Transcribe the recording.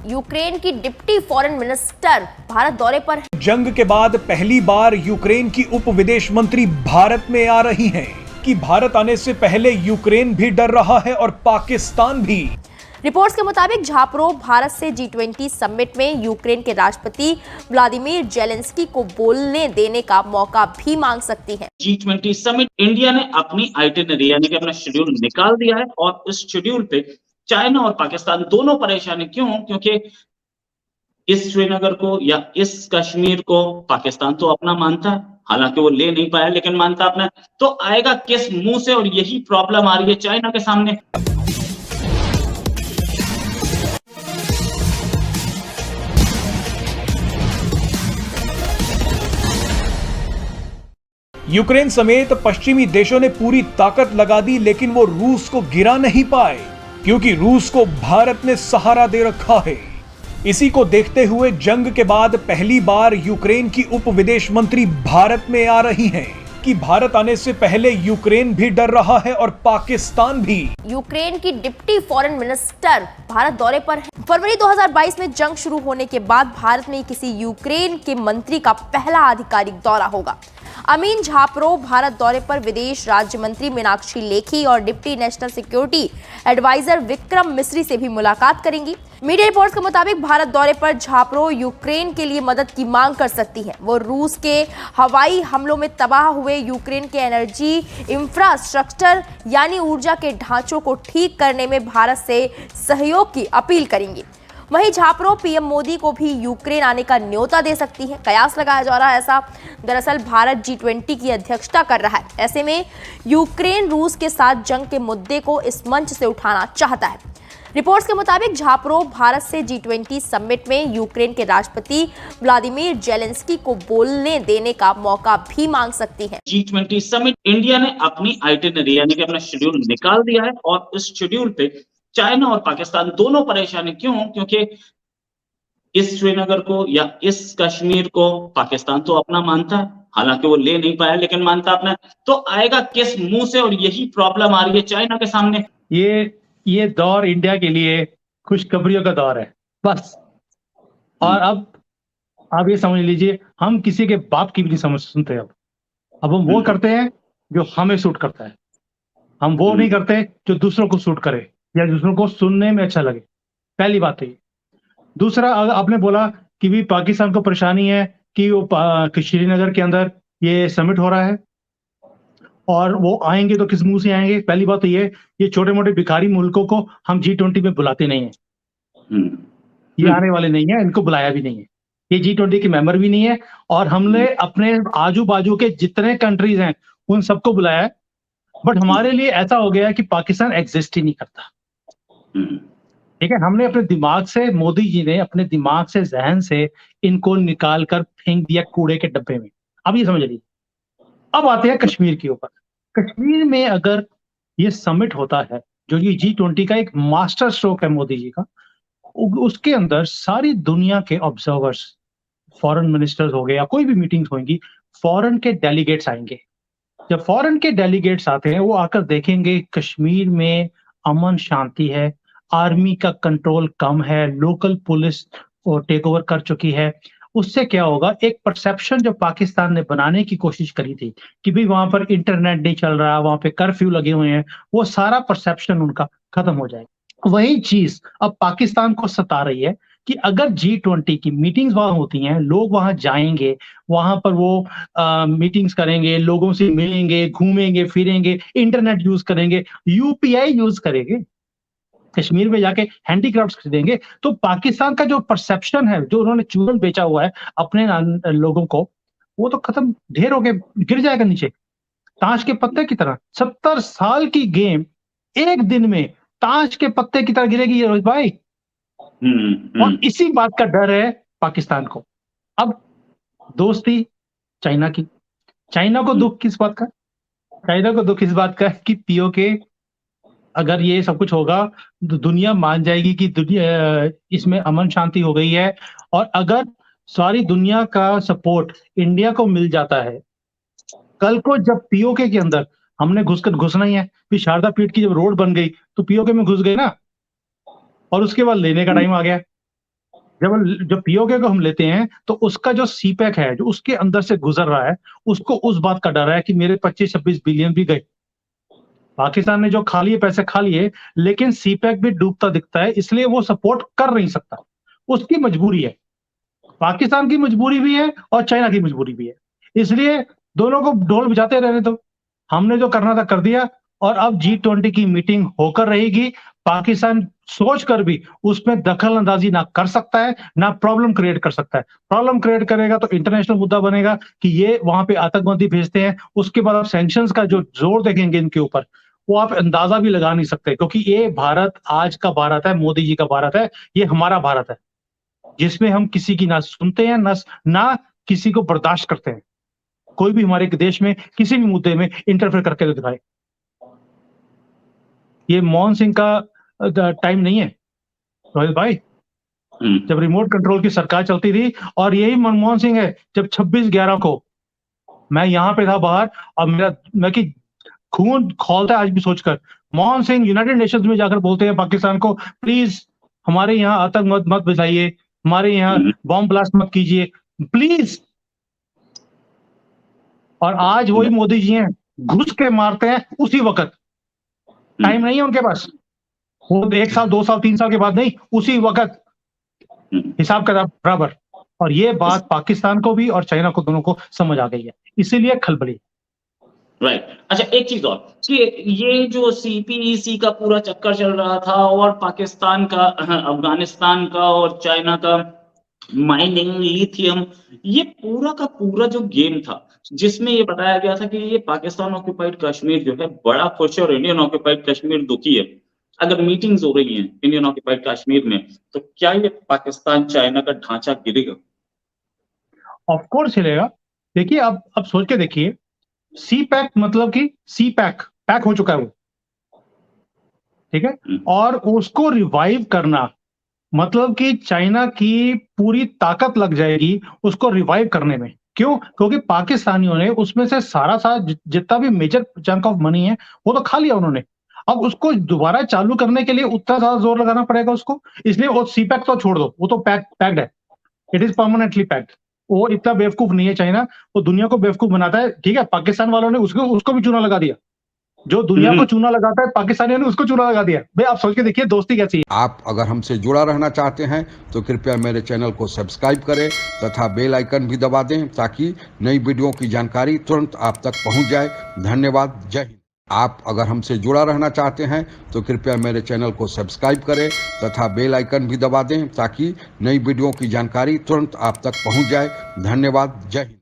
Ukraine की deputy foreign minister Bharat दौरे पर हैं। जंग के बाद पहली बार यूक्रेन की उप विदेश मंत्री भारत में आ रही हैं कि भारत आने से पहले यूक्रेन भी डर रहा है और पाकिस्तान भी। रिपोर्ट्स के मुताबिक झापरो भारत से G20 समिट में यूक्रेन के राष्ट्रपति व्लादिमीर जेलेंस्की को बोलने देने का मौका भी मांग सकती है। G20 समिट इंडिया ने अपनी आइटिनरी यानी कि अपना शेड्यूल निकाल दिया है और इस शेड्यूल पे चाइना और पाकिस्तान दोनों परेशान है। क्यों? क्योंकि इस श्रीनगर को या इस कश्मीर को पाकिस्तान तो अपना मानता है, हालांकि वो ले नहीं पाया लेकिन मानता अपना, तो आएगा किस मुंह से? और यही प्रॉब्लम आ रही है चाइना के सामने। यूक्रेन समेत पश्चिमी देशों ने पूरी ताकत लगा दी लेकिन वो रूस को गिरा नहीं पाए क्योंकि रूस को भारत ने सहारा दे रखा है। इसी को देखते हुए जंग के बाद पहली बार यूक्रेन की उप विदेश मंत्री भारत में आ रही हैं कि भारत आने से पहले यूक्रेन भी डर रहा है और पाकिस्तान भी। यूक्रेन की डिप्टी फॉरेन मिनिस्टर भारत दौरे पर हैं। फरवरी 2022 में जंग शुरू होने के बाद भारत में किसी यूक्रेन के मंत्री का पहला आधिकारिक दौरा होगा। अमीन झापरो भारत दौरे पर विदेश राज्य मंत्री मीनाक्षी लेखी और deputy national security advisor Vikram Misri से भी मुलाकात करेंगी। मीडिया रिपोर्ट्स के मुताबिक भारत दौरे पर झापरो यूक्रेन के लिए मदद की मांग कर सकती है। वो रूस के हवाई हमलों में तबाह हुए यूक्रेन के एनर्जी इंफ्रास्ट्रक्चर यानी ऊर्जा के ढांचों को ठीक करने में भारत से सहयोग की अपील करेंगी। वहीं झापरो पीएम मोदी को भी यूक्रेन आने का न्योता दे सकती है। कयास लगाया जा रहा है ऐसा। दरअसल भारत G20 की अध्यक्षता कर रहा है। ऐसे में यूक्रेन रूस के साथ जंग के मुद्दे को इस मंच से उठाना चाहता है। रिपोर्ट्स के मुताबिक झापरो भारत से G20 समिट में यूक्रेन के राष्ट्रपति व्लादिमीर जेलेंस्की को बोलने देने का मौका भी मांग सकती है। G20 समिट इंडिया ने अपनी आइटिनरी यानी कि अपना शेड्यूल निकाल दिया है और इस शेड्यूल पे चाइना और पाकिस्तान दोनों परेशान है। क्यों? क्योंकि इस श्रीनगर को या इस कश्मीर को पाकिस्तान तो अपना मानता है, हालांकि वो ले नहीं पाया लेकिन मानता अपना, तो आएगा किस मुंह से? और यही प्रॉब्लम आ रही है चाइना के सामने। ये दौर इंडिया के लिए खुशखबरियों का दौर है बस। और अब आप ये समझ लीजिए, हम किसी के बाप की भी नहीं समझ सुनते। अब हम वो करते हैं जो हमें सूट करता है, हम वो नहीं करते जो दूसरों को सूट करे या दूसरों को सुनने में अच्छा लगे। पहली बात है। दूसरा, आपने बोला कि भी पाकिस्तान को परेशानी है कि वो श्रीनगर के अंदर ये समिट हो रहा है और वो आएंगे तो किस मुंह से आएंगे। पहली बात तो ये छोटे मोटे भिखारी मुल्कों को हम G20 में बुलाते नहीं है। ये आने वाले नहीं है, इनको बुलाया भी नहीं है। ये G20 के मेंबर भी नहीं है और हमने अपने आजू बाजू के जितने कंट्रीज हैं उन सबको बुलाया है। बट हमारे लिए ऐसा हो गया है कि पाकिस्तान एग्जिस्ट ही नहीं करता। ठीक है, हमने अपने दिमाग से, मोदी जी ने अपने दिमाग से, जहन से इनको निकाल कर फेंक दिया कूड़े के डब्बे में। अब ये समझ लीजिए। अब आते हैं कश्मीर के ऊपर। कश्मीर में अगर ये समिट होता है, जो ये G20 का एक मास्टर स्ट्रोक है मोदी जी का, उसके अंदर सारी दुनिया के ऑब्जर्वर्स, फॉरेन मिनिस्टर्स हो गए या कोई भी मीटिंग्स होंगी, फॉरेन के डेलीगेट्स आएंगे। जब फॉरेन के डेलीगेट्स आते हैं, वो आकर देखेंगे कश्मीर में अमन शांति है, आर्मी का कंट्रोल कम है, लोकल पुलिस टेक ओवर कर चुकी है। उससे क्या होगा, एक परसेप्शन जो पाकिस्तान ने बनाने की कोशिश करी थी कि भाई वहां पर इंटरनेट नहीं चल रहा, वहां पे कर्फ्यू लगे हुए हैं, वो सारा परसेप्शन उनका खत्म हो जाएगा। वही चीज अब पाकिस्तान को सता रही है कि अगर G20 की मीटिंग्स वहां होती हैं, लोग वहां जाएंगे, वहां पर वो मीटिंग्स करेंगे, लोगों से मिलेंगे, घूमेंगे फिरेंगे, इंटरनेट यूज करेंगे, UPI यूज करेंगे, कश्मीर में जाके हैंडीक्राफ्ट्स खरीदेंगे, तो पाकिस्तान का जो परसेप्शन है, जो उन्होंने चूरन बेचा हुआ है अपने लोगों को, वो तो खत्म, ढेर होके गिर जाएगा नीचे ताश के पत्ते की तरह। 70 साल की गेम एक दिन में ताश के पत्ते की तरह गिरेगी ये रोहित भाई। और इसी बात का डर है पाकिस्तान को। अब दोस्ती चाइना की, चाइना को दुख किस बात का? चाइना को दुख इस बात का कि POK अगर ये सब कुछ होगा तो दुनिया मान जाएगी कि दुनिया इसमें अमन शांति हो गई है। और अगर सारी दुनिया का सपोर्ट इंडिया को मिल जाता है, कल को जब POK के अंदर हमने घुसना ही है, फिर शारदा पीठ की जब रोड बन गई तो POK में घुस गए ना, और उसके बाद लेने का टाइम आ गया। जब पीओके को हम लेते हैं तो उसका जो सीपैक है, जो उसके अंदर से गुजर रहा है, उसको उस बात का डर है कि मेरे 25-26 बिलियन भी गए। पाकिस्तान ने जो खा लिए पैसे खा लिए, लेकिन सीपैक भी डूबता दिखता है, इसलिए वो सपोर्ट कर नहीं सकता। उसकी मजबूरी है, पाकिस्तान की मजबूरी भी है और चाइना की मजबूरी भी है। इसलिए दोनों को ढोल बजाते रहने दो। हमने जो करना था कर दिया, और अब G20 की मीटिंग होकर रहेगी। पाकिस्तान सोचकर भी उसमें दखल अंदाजी ना कर सकता है, ना प्रॉब्लम क्रिएट कर सकता है। प्रॉब्लम क्रिएट करेगा तो इंटरनेशनल मुद्दा बनेगा कि ये वहां पे आतंकवादी भेजते हैं। उसके बाद आप सैंक्शंस का जो जोर देखेंगे इनके ऊपर, वो आप अंदाजा भी लगा नहीं सकते, क्योंकि ये भारत आज का भारत है, मोदी जी का भारत है, ये हमारा भारत है, जिसमें हम किसी की ना सुनते हैं, ना किसी को बर्दाश्त करते हैं। कोई भी हमारे देश में किसी भी मुद्दे में इंटरफेयर करके तो दिखाए। ये मनमोहन सिंह का टाइम नहीं है रोहित भाई, जब रिमोट कंट्रोल की सरकार चलती थी, और यही मनमोहन सिंह है जब 26/11 को मैं यहां पे था बाहर, और मैं कि खून खौलता है आज भी सोचकर। मनमोहन सिंह यूनाइटेड नेशंस में जाकर बोलते हैं पाकिस्तान को, प्लीज हमारे यहाँ आतंक मत बचाइए, हमारे यहाँ बॉम्ब ब्लास्ट मत कीजिए प्लीज। और आज वही मोदी जी हैं, घुस के मारते हैं उसी वक्त। टाइम नहीं है उनके पास, वो 1 साल 2 साल 3 साल के बाद नहीं, उसी वक्त हिसाब किताब बराबर। और ये बात पाकिस्तान को भी और चाइना को, दोनों को समझ आ गई है, इसीलिए खलबली। राइट। अच्छा, एक चीज और कि ये जो CPEC का पूरा चक्कर चल रहा था, और पाकिस्तान का, अफगानिस्तान का और चाइना का माइनिंग, लिथियम, ये पूरा का पूरा जो गेम था, जिसमें ये बताया गया था कि ये पाकिस्तान ऑक्युपाइड कश्मीर जो है बड़ा खुश है और इंडियन ऑक्युपाइड कश्मीर दुखी है। अगर मीटिंग्स हो रही हैं इंडियन ऑक्युपाइड कश्मीर में, तो क्या ये पाकिस्तान चाइना का ढांचा गिरेगा? ऑफ कोर्स हिलेगा। देखिए, अब सोच के देखिए, सीपैक मतलब कि पैक हो चुका है वो, ठीक है, और उसको रिवाइव करना मतलब कि चाइना की पूरी ताकत लग जाएगी उसको रिवाइव करने में। क्यों? क्योंकि पाकिस्तानियों ने उसमें से सारा जितना भी मेजर चंक ऑफ मनी है वो तो खा लिया उन्होंने। अब उसको दोबारा चालू करने के लिए उतना ज्यादा जोर लगाना पड़ेगा उसको, इसलिए वो सीपैक तो छोड़ दो, वो तो पैक्ड है, इट इज परमानेंटली पैक्ड। वो इतना बेवकूफ नहीं है चाइना, वो दुनिया को बेवकूफ बनाता है। ठीक है, पाकिस्तान वालों ने उसको भी चूना लगा दिया। जो दुनिया को चूना लगाता है, पाकिस्तानियों ने उसको चूना लगा दिया। भाई आप सोच के देखिए दोस्ती कैसी है। आप अगर हमसे जुड़ा रहना चाहते हैं तो कृपया मेरे चैनल को सब्सक्राइब करें तथा बेल आइकन भी दबा दें, ताकि नई वीडियो की जानकारी तुरंत आप तक पहुंच जाए। धन्यवाद। जय हिंद। आप अगर हमसे जुड़ा रहना चाहते हैं तो कृपया मेरे चैनल को सब्सक्राइब करें तथा बेल आइकन भी दबा दें, ताकि नई वीडियो की जानकारी तुरंत आप तक पहुंच जाए। धन्यवाद। जय हिंद।